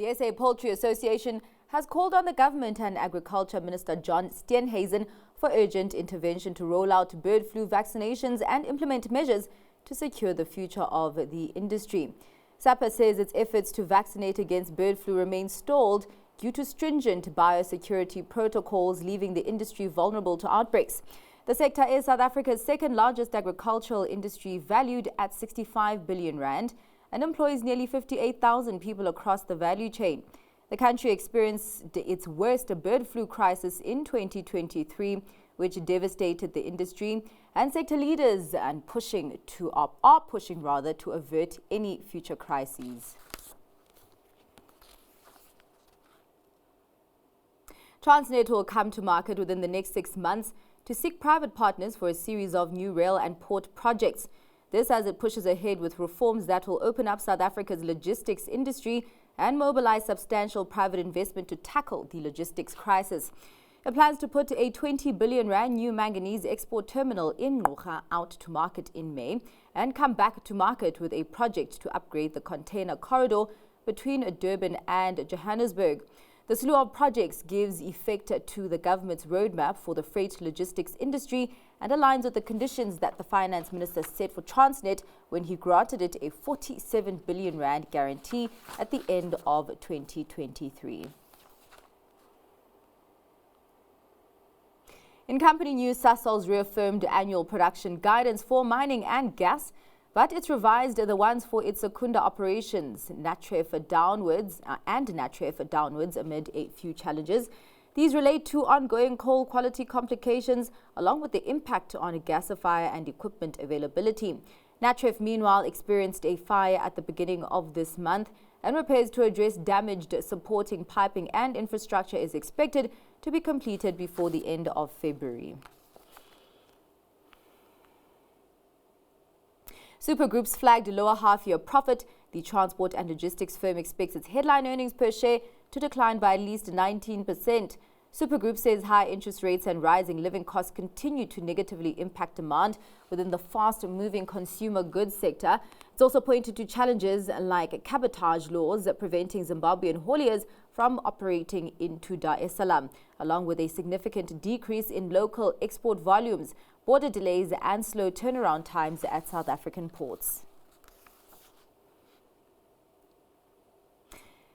The SA Poultry Association has called on the Government and Agriculture Minister John Steenhuisen for urgent intervention to roll out bird flu vaccinations and implement measures to secure the future of the industry. SAPA says its efforts to vaccinate against bird flu remain stalled due to stringent biosecurity protocols, leaving the industry vulnerable to outbreaks. The sector is South Africa's second largest agricultural industry, valued at 65 billion rand, and employs nearly 58,000 people across the value chain. The country experienced its worst bird flu crisis in 2023, which devastated the industry, and sector leaders are pushing to avert any future crises. Transnet will come to market within the next 6 months to seek private partners for a series of new rail and port projects. This as it pushes ahead with reforms that will open up South Africa's logistics industry and mobilize substantial private investment to tackle the logistics crisis. It plans to put a 20 billion rand new manganese export terminal in Ngqura out to market in May and come back to market with a project to upgrade the container corridor between Durban and Johannesburg. The slew of projects gives effect to the government's roadmap for the freight logistics industry and aligns with the conditions that the finance minister set for Transnet when he granted it a 47 billion rand guarantee at the end of 2023. In company news, Sasol's reaffirmed annual production guidance for mining and gas, but it's revised the ones for its Secunda operations, Natref downwards amid a few challenges. These relate to ongoing coal quality complications, along with the impact on gasifier and equipment availability. Natref, meanwhile, experienced a fire at the beginning of this month, and repairs to address damaged supporting piping and infrastructure is expected to be completed before the end of February. Supergroups flagged lower half-year profit. The transport and logistics firm expects its headline earnings per share to decline by at least 19%. Supergroup says high interest rates and rising living costs continue to negatively impact demand within the fast-moving consumer goods sector. It's also pointed to challenges like cabotage laws preventing Zimbabwean hauliers from operating into Dar es Salaam, along with a significant decrease in local export volumes, border delays and slow turnaround times at South African ports.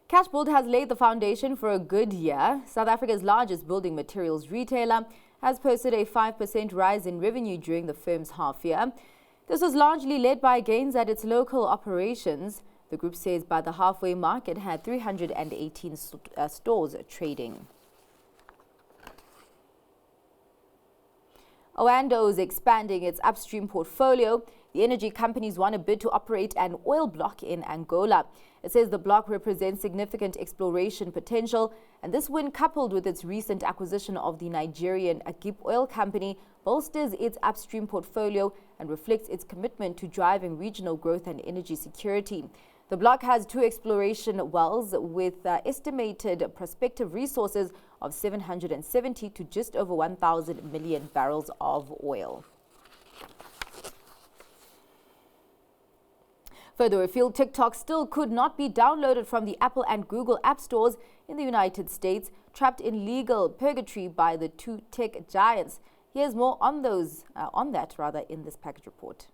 Cashbuild has laid the foundation for a good year. South Africa's largest building materials retailer has posted a 5% rise in revenue during the firm's half year. This was largely led by gains at its local operations. The group says by the halfway mark it had 318 stores trading. Oando is expanding its upstream portfolio. The energy companies won a bid to operate an oil block in Angola. It says the block represents significant exploration potential, and this win, coupled with its recent acquisition of the Nigerian Agip Oil Company, bolsters its upstream portfolio and reflects its commitment to driving regional growth and energy security. The block has 2 exploration wells with estimated prospective resources of 770 to just over 1,000 million barrels of oil. Further afield, TikTok still could not be downloaded from the Apple and Google app stores in the United States, trapped in legal purgatory by the 2 tech giants. Here's more on that in this package report.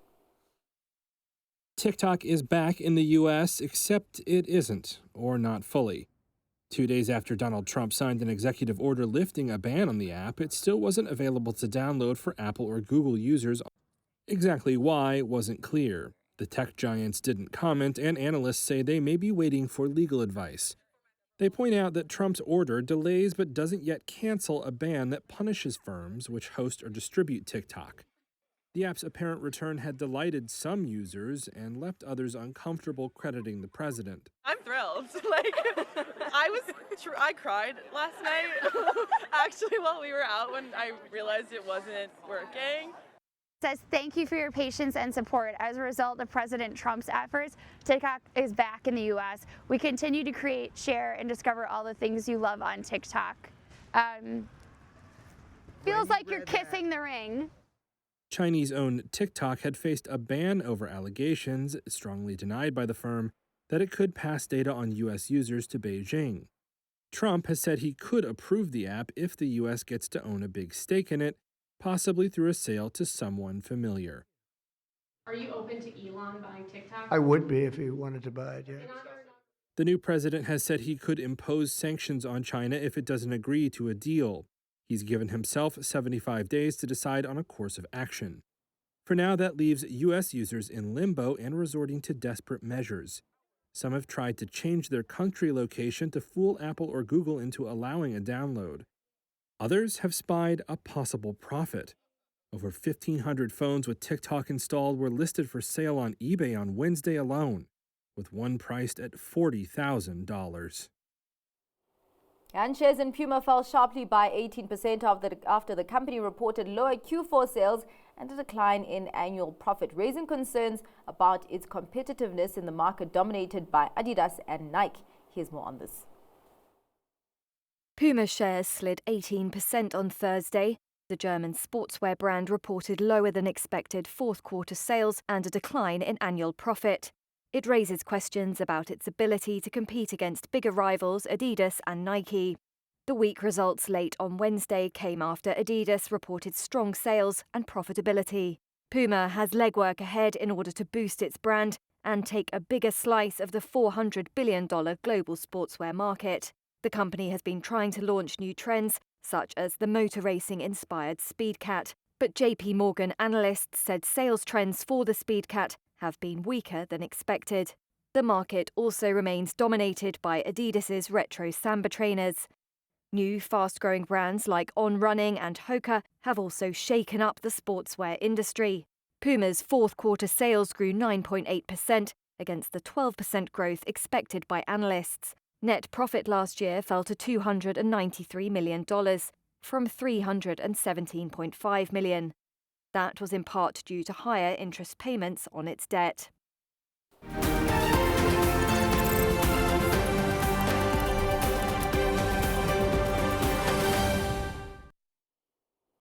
TikTok is back in the U.S., except it isn't, or not fully. 2 days after Donald Trump signed an executive order lifting a ban on the app, it still wasn't available to download for Apple or Google users. Exactly why wasn't clear. The tech giants didn't comment, and analysts say they may be waiting for legal advice. They point out that Trump's order delays but doesn't yet cancel a ban that punishes firms which host or distribute TikTok. The app's apparent return had delighted some users and left others uncomfortable crediting the president. I'm thrilled. I cried last night, actually, while we were out when I realized it wasn't working. Says thank you for your patience and support. As a result of President Trump's efforts, TikTok is back in the U.S. We continue to create, share, and discover all the things you love on TikTok. Feels like you're kissing the ring. Chinese-owned TikTok had faced a ban over allegations, strongly denied by the firm, that it could pass data on U.S. users to Beijing. Trump has said he could approve the app if the U.S. gets to own a big stake in it, possibly through a sale to someone familiar. Are you open to Elon buying TikTok? I would be if he wanted to buy it, yeah. The new president has said he could impose sanctions on China if it doesn't agree to a deal. He's given himself 75 days to decide on a course of action. For now, that leaves U.S. users in limbo and resorting to desperate measures. Some have tried to change their country location to fool Apple or Google into allowing a download. Others have spied a possible profit. Over 1,500 phones with TikTok installed were listed for sale on eBay on Wednesday alone, with one priced at $40,000. And shares in Puma fell sharply by 18% after the company reported lower Q4 sales and a decline in annual profit, raising concerns about its competitiveness in the market dominated by Adidas and Nike. Here's more on this. Puma shares slid 18% on Thursday. The German sportswear brand reported lower than expected fourth-quarter sales and a decline in annual profit. It raises questions about its ability to compete against bigger rivals Adidas and Nike. The weak results late on Wednesday came after Adidas reported strong sales and profitability. Puma has legwork ahead in order to boost its brand and take a bigger slice of the $400 billion global sportswear market. The company has been trying to launch new trends, such as the motor racing-inspired Speedcat, but JP Morgan analysts said sales trends for the Speedcat have been weaker than expected. The market also remains dominated by Adidas's retro Samba trainers. New fast-growing brands like On Running and Hoka have also shaken up the sportswear industry. Puma's fourth-quarter sales grew 9.8% against the 12% growth expected by analysts. Net profit last year fell to $293 million from $317.5 million. That was in part due to higher interest payments on its debt.